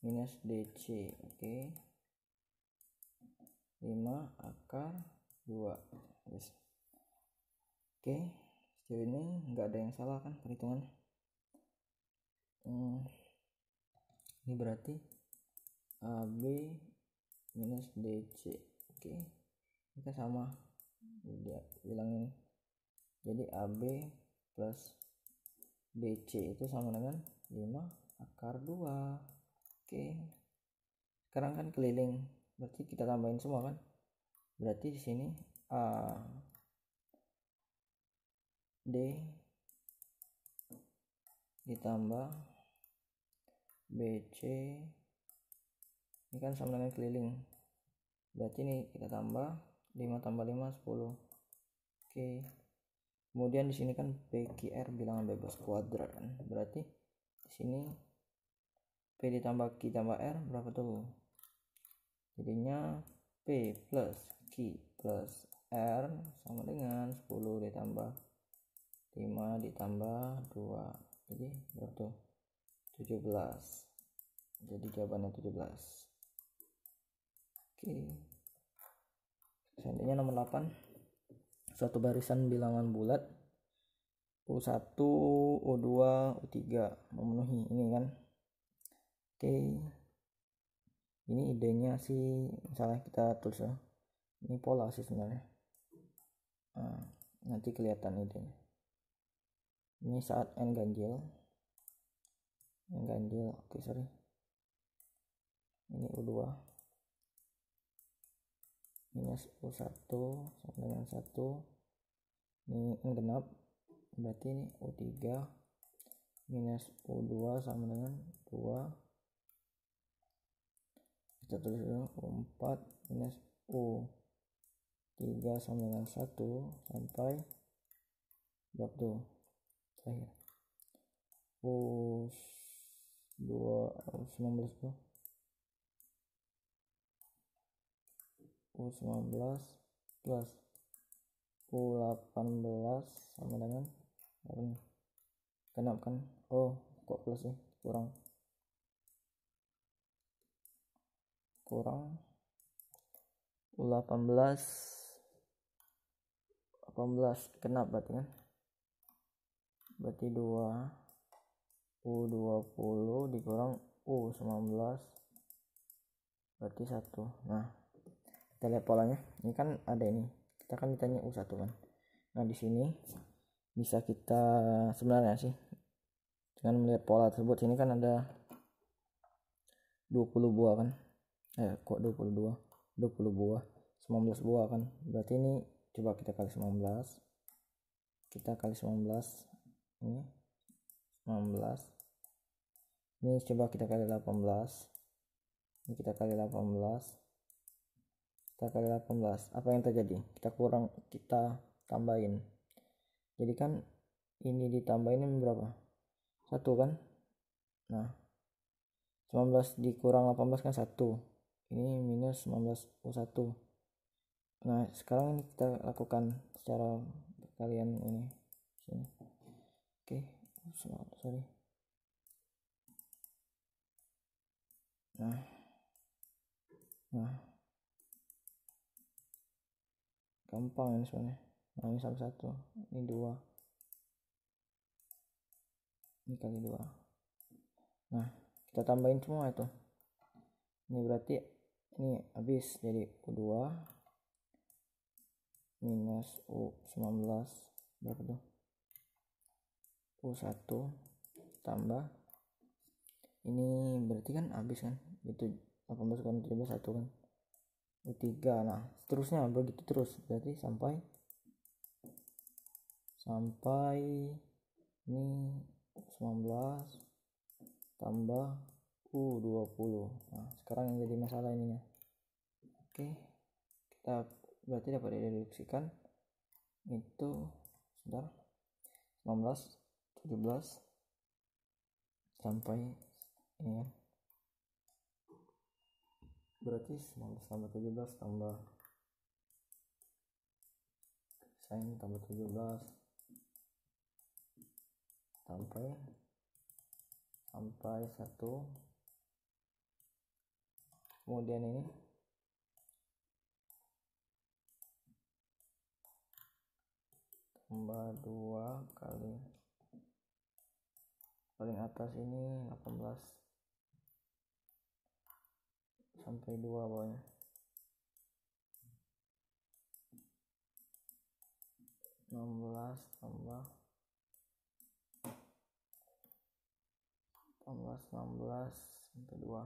minus DC. Oke, 5 akar 2. Yes. Oke, sejauh ini nggak ada yang salah kan perhitungan. Ini berarti AB minus DC. Oke, kita sama dia bilangin, jadi AB plus DC itu sama dengan 5 akar 2. Oke, sekarang kan keliling, berarti kita tambahin semua kan, berarti di sini A D ditambah BC, ini kan sama dengan keliling, berarti ini kita tambah 5 tambah 5 10. Oke, kemudian di sini kan PQR bilangan bebas kuadrat kan, berarti di sini P ditambah Q tambah R berapa tuh, jadinya P plus Q plus R sama dengan 10 ditambah 5 ditambah 2, jadi berapa tuh, 17. Jadi jawabannya 17. Oke, selanjutnya nomor 8, suatu barisan bilangan bulat U1 U2 U3 memenuhi ini kan. Oke, ini idenya sih misalnya kita tulis ya, ini pola sih sebenarnya. Nanti kelihatan idenya. Ini saat n ganjil, oke sorry, ini U2 minus U1 sama dengan 1, ini n genap, berarti ini U3 minus U2 sama dengan 2, kita tulis dulu U4 minus U3 sama dengan 1 sampai berapa tuh terakhir, U2 U19 tuh, U19 plus U18 sama dengan apa nih, genap kan, oh kok plus ya, kurang U18 genap berarti kan, berarti 2 U20 dikurang U19 berarti 1. Nah, kita lihat polanya, ini kan ada ini, kita kan ditanya U1 kan. Nah, di sini bisa kita sebenarnya sih dengan melihat pola tersebut, sini kan ada 20 buah kan, kok 20 buah 19 buah kan, berarti ini coba kita kali 19, ini 19, ini coba kita kali 18, ini kita kali 18, apa yang terjadi, kita tambahin, jadi kan ini ditambahin berapa, 1 kan. Nah, 19 dikurang 18 kan 1, ini minus 19 U1. Nah, sekarang ini kita lakukan secara kalian ini sini. Oke, sorry. Nah gampang ini sebenarnya. Nah ini sama 1, ini 2, ini kali 2. Nah kita tambahin semua itu. Ini berarti ini habis, jadi U2 minus U19 berapa tuh, U1 tambah ini berarti kan habis kan, itu 18 kurang 17 1 kan, U3. Nah seterusnya begitu terus, berarti sampai ini 19 tambah U20. Nah sekarang yang jadi masalah ininya. Oke, kita berarti dapat dideduksikan itu sebentar, 19 17 sampai ini ya, berarti 19 tambah 17 tambah sin tambah 17 sampai 1, kemudian ini tambah 2 kali paling atas ini 18 sampai 2 bawahnya, 16 tambah 16 sampai 2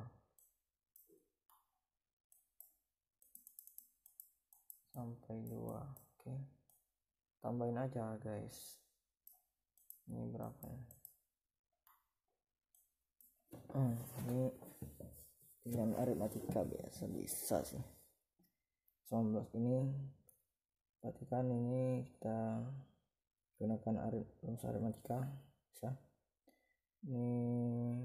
sampai 2. Oke, tambahin aja guys, ini berapa ya, ini dengan aritmatika biasa bisa sih. 19 ini perhatikan, ini kita gunakan rumus aritmatika bisa. Ini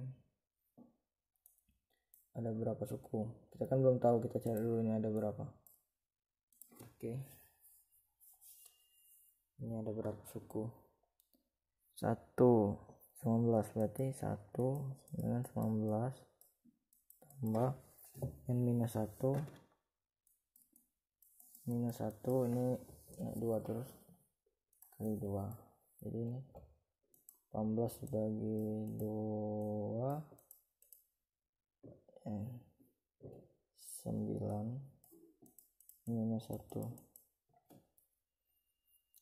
ada berapa suku, kita kan belum tahu, kita cari dulu ini ada berapa. Oke, ini ada berapa suku, 1 19 berarti 1 dengan 19 tambah n minus 1 ini 2 terus kali 2, jadi ini 18 dibagi 2 n 9 minus 1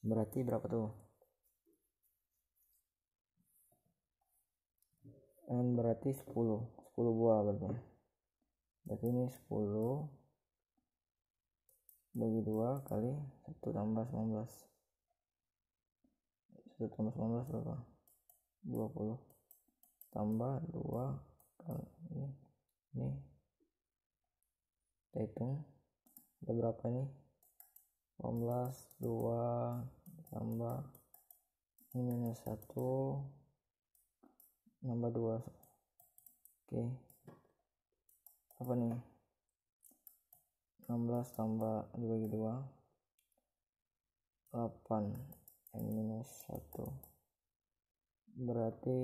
berarti berapa tuh, n berarti 10 buah berarti ini 10 bagi 2 kali 1 tambah 19, 1 tambah 19 berapa, 20 tambah 2 kali ini kita hitung ada berapa nih, 18 2 tambah ini minus 1 nambah 2. Oke, apa nih, 16 tambah dibagi 2 8 n minus 1 berarti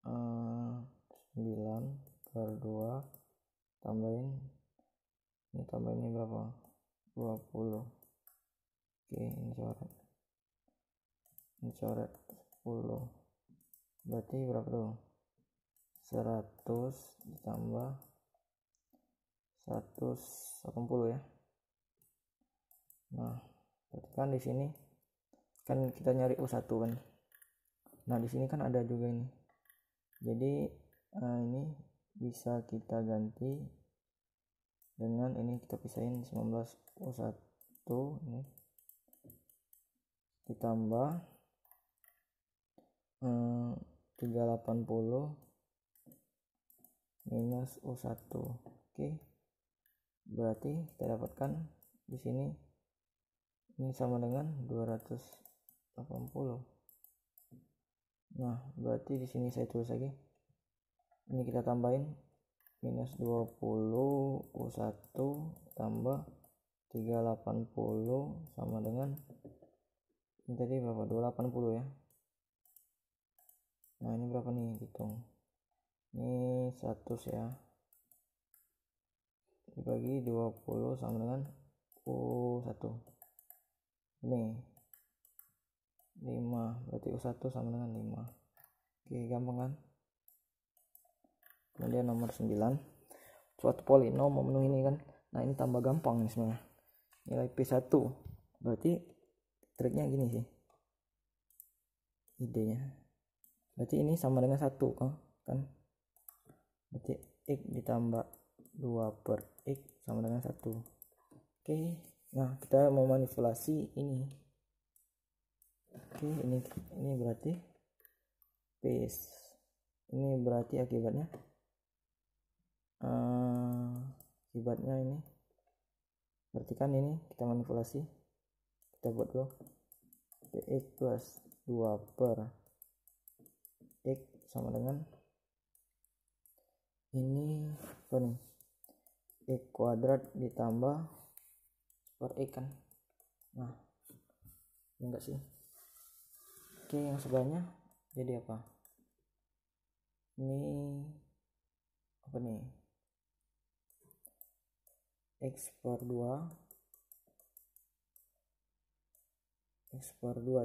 9 per 2 tambahin ini berapa, 20. Oke, ini coret 10 berarti berapa tuh, 100 ditambah 180 ya. Nah berarti kan di sini kan kita nyari U1 kan, nah di sini kan ada juga ini, jadi ini bisa kita ganti dengan ini, kita pisahin 19 U1 ini ditambah 380 minus U1. Oke, berarti kita dapatkan di sini ini sama dengan 280. Nah berarti di sini saya tulis lagi, ini kita tambahin minus 20 U1 tambah 380 sama dengan ini tadi berapa, 280 ya. Nah ini berapa nih, hitung ini 100 ya, dibagi 20 sama dengan U1. Nih 5, berarti U1 sama dengan 5. Oke, gampang kan? Kemudian nomor 9, suatu polinom memenuhi ini kan. Nah, ini tambah gampang nih sebenarnya. Nilai P1. Berarti triknya gini sih. Idenya. Berarti ini sama dengan 1, kan? Berarti X ditambah 2 per X sama dengan 1. Oke. Nah, kita mau manipulasi ini. Oke, ini berarti paste. Ini berarti akibatnya ini. Berarti kan ini kita manipulasi. Kita buat dulu. Px plus 2 per X sama dengan ini apa nih? X kuadrat ditambah per X kan. Nah, enggak sih. Oke, yang sebelahnya jadi apa? Ini apa nih? X per 2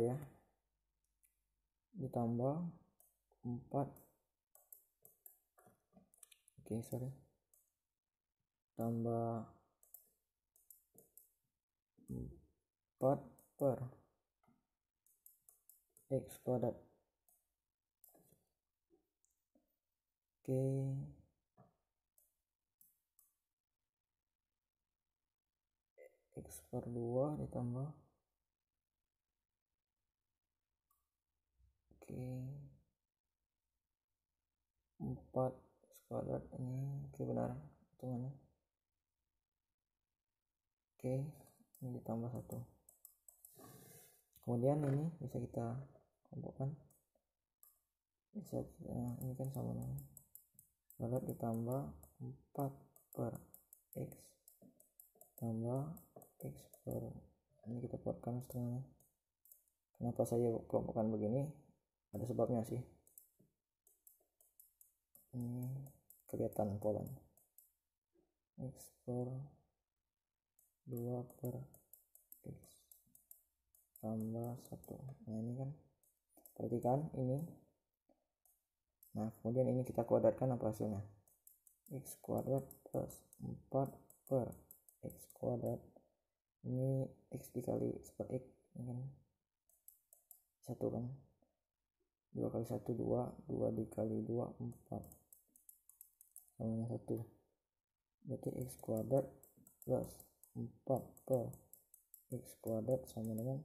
ya, ditambah 4 tambah 4 per X kuadrat. Oke, X per 2 ditambah 4 X kuadrat ini. Oke, benar hitungannya. Oke, ini ditambah 1. Kemudian ini bisa kita kelompokkan. Ini kan sama dengan kuadrat ditambah 4 per X tambah X per, ini kita buatkan setengahnya. Kenapa saya kelompokkan begini? Ada sebabnya sih. Ini kelihatan polanya. X per 2 per X tambah 1. Nah, ini kan, perhatikan ini. Nah, kemudian ini kita kuadratkan, apa hasilnya? X kuadrat plus 4 per X kuadrat. Ini X dikali per X, ini kan 1 kan. 2 kali 1 2, 2 dikali 2 4 sama dengan 1. Berarti X kuadrat plus 4 per X kuadrat sama dengan,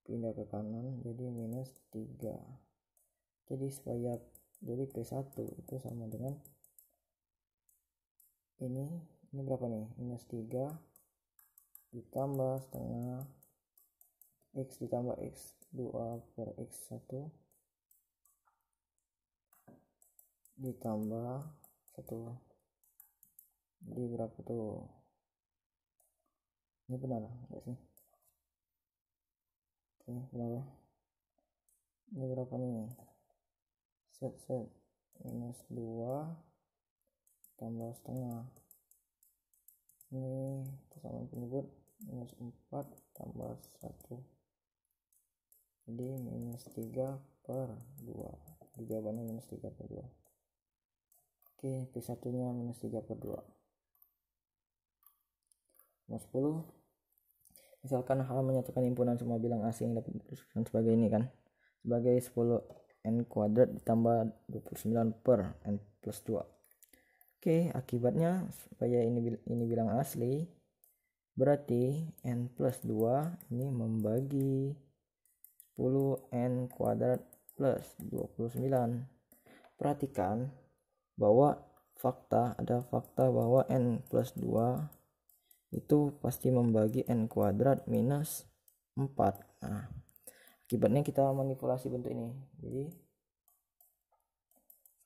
pindah ke kanan jadi minus 3. Jadi P1 itu sama dengan ini berapa nih? Minus 3 ditambah setengah X ditambah X2 per X1 ditambah 1. Jadi berapa tuh? Ini benar enggak sih? Oke, benar ya. Ini berapa nih? Set minus 2 tambah setengah. Ini sama penyebut minus 4 tambah 1. Jadi minus 3 per 2. Di jawabannya minus 3 per 2. Oke, P1 nya minus 3 per 2. Nomor 10, misalkan H menyatukan himpunan semua bilang asing dapat diteruskan sebagai ini kan, sebagai 10n kuadrat ditambah 29 per n plus 2. Oke, akibatnya supaya ini bilang asli, berarti n plus 2 ini membagi 10n kuadrat plus 29. Perhatikan bahwa ada fakta bahwa n plus 2 itu pasti membagi n kuadrat minus 4. Nah, akibatnya kita manipulasi bentuk ini. Jadi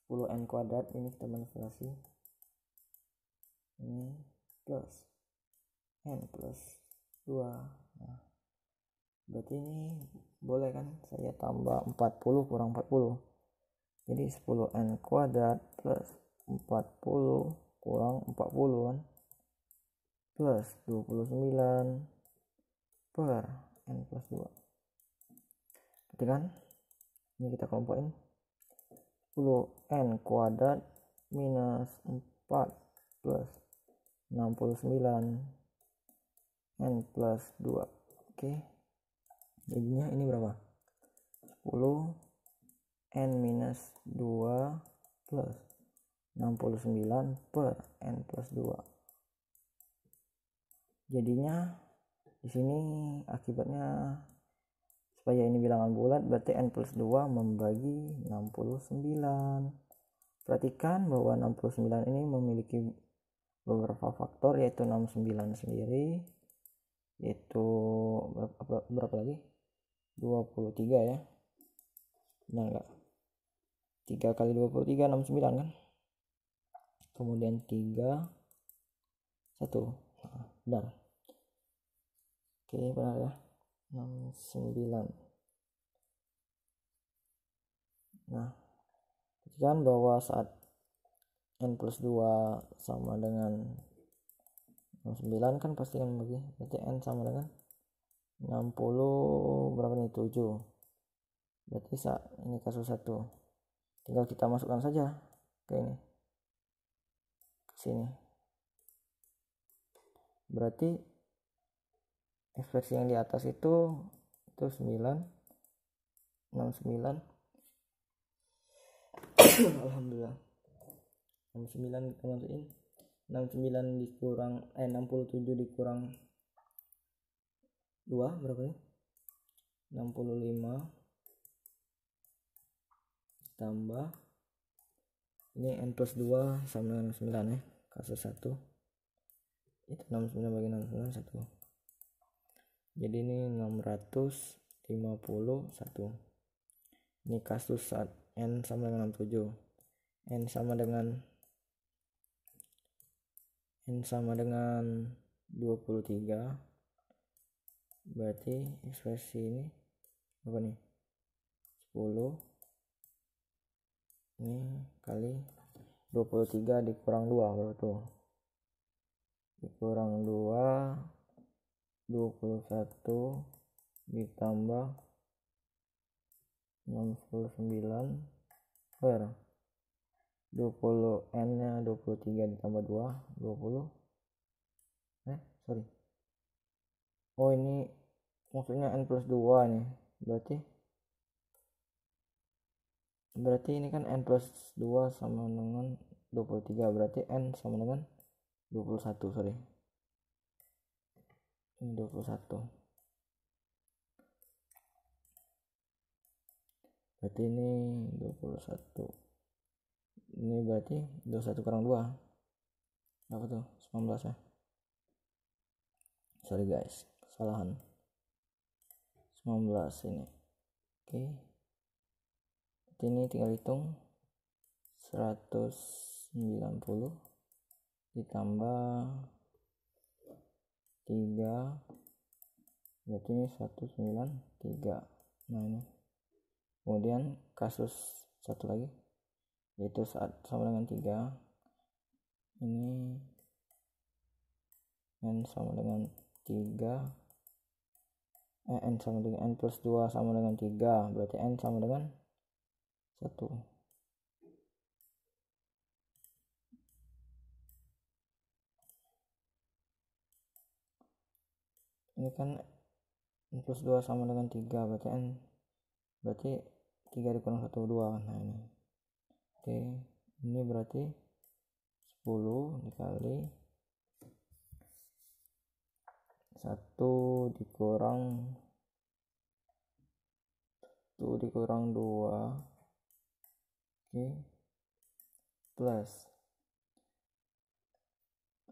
10n kuadrat ini kita manipulasi ini plus n plus 2. Nah, berarti ini boleh kan saya tambah 40 kurang 40. Jadi 10n kuadrat plus 40 kurang 40 kan, plus 29 per N plus 2. Berarti kan ini kita kelompokin 10N kuadrat minus 4 plus 69 N plus 2. Oke, jadinya ini berapa? 10 N minus 2 plus 69 per N plus 2. Jadinya di sini akibatnya, supaya ini bilangan bulat, berarti N plus 2 membagi 69. Perhatikan bahwa 69 ini memiliki beberapa faktor, yaitu 69 sendiri, yaitu berapa lagi? 23 ya. Benar enggak? 3 kali 23 69 kan? Kemudian 3 1. Nah, benar. Oke, benar ya. 69. Nah, perhatikan bahwa saat N plus 2 sama dengan 69 kan pasti kan bagi, berarti N sama dengan 60 berapa nih, 7. Berarti saat ini kasus 1 tinggal kita masukkan saja ke ini, ke sini. Berarti ekspresi yang di atas itu 9 69 alhamdulillah 69 kita masukin 69 dikurang 67 dikurang 2 berapa nih, 65 tambah ini N plus 2 sama dengan 9 ya, kasus 1 itu 69 bagi 69 1. Jadi ini 651. Ini kasus saat N sama dengan 67. N sama dengan 23. Berarti ekspresi ini apa nih? 10 ini kali 23 dikurang 2 berapa tuh? Dikurang 2 21 ditambah 69 per 20 N nya 23 ditambah 2 20. Oh ini maksudnya N plus 2 nih, berarti ini kan N plus 2 sama dengan 23, berarti N sama dengan 21, sorry ini 21. Berarti ini 21. Ini berarti 21 kurang 2 apa tuh, 19 ya, sorry guys, kesalahan, 19 ini. Oke, ini tinggal hitung 190 ditambah 3 berarti ini 193. Nah ini kemudian kasus satu lagi, yaitu saat sama dengan 3 ini N sama dengan 3 N sama dengan N plus 2 sama dengan 3, berarti N sama dengan 1. Ini kan N plus 2 sama dengan 3, berarti 3 dikurang 1 2. Nah ini. Oke, ini berarti 10 dikali 1 dikurang 2, oke, plus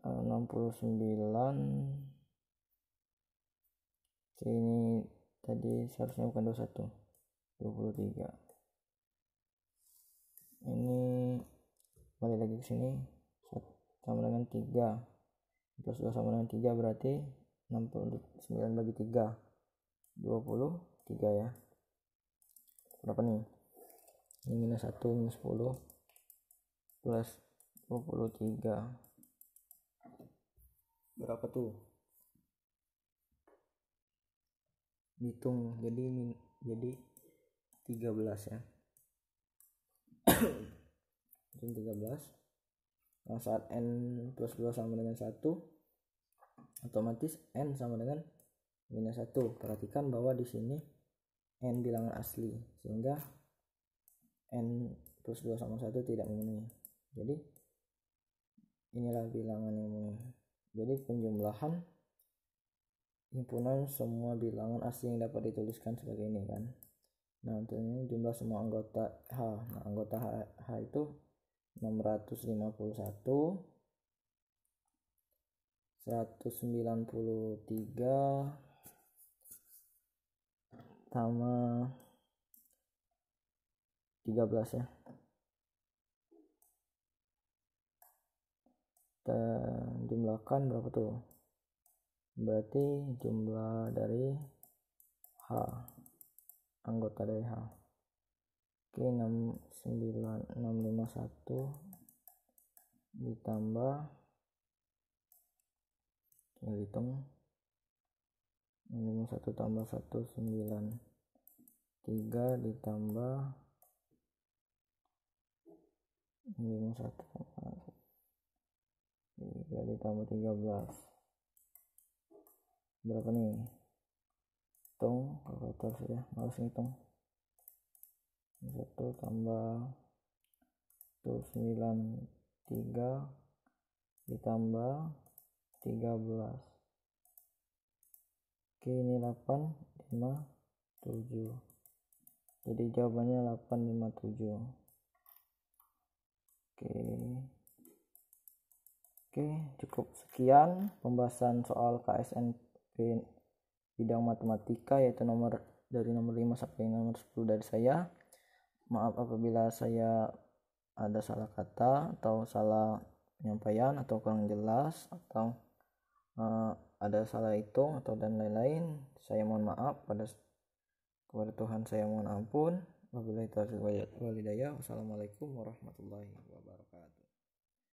69. Oke, ini tadi seharusnya bukan 21, 23. Ini balik lagi ke sini sama dengan 3 plus 2 sama dengan 3, berarti 69 bagi 3 23 ya. Berapa nih? Ini minus 1 minus 10 plus 23 berapa tuh? hitung jadi 13 ya. Hitung 13. Nah, saat n plus 2 sama dengan 1, otomatis n sama dengan minus 1. Perhatikan bahwa di sini n bilangan asli, sehingga n plus 2 sama 1 tidak memenuhi. Jadi inilah bilangan yang memenuhi. Jadi penjumlahan himpunan semua bilangan asli yang dapat dituliskan sebagai ini kan. Nah, untuk ini jumlah semua anggota H. Nah, anggota H itu 651, 193 sama 13 ya. Kita jumlahkan berapa tuh? Berarti jumlah dari H, anggota dari H. Oke, 651 ditambah, kita hitung 651 tambah 193 ditambah 651 3 ditambah 13 berapa nih? Hitung kalkulator saja, males ngitung. 1 tambah 193 ditambah 13. Oke, ini 857. Jadi jawabannya 857. Oke, cukup sekian pembahasan soal KSNP bidang matematika, yaitu dari nomor 5 sampai nomor 10 dari saya. Maaf apabila saya ada salah kata atau salah penyampaian atau kurang jelas atau ada salah hitung atau dan lain-lain. Saya mohon maaf kepada Tuhan, saya mohon ampun. Wabillahi taufiq wal hidayah. Wassalamualaikum warahmatullahi wabarakatuh.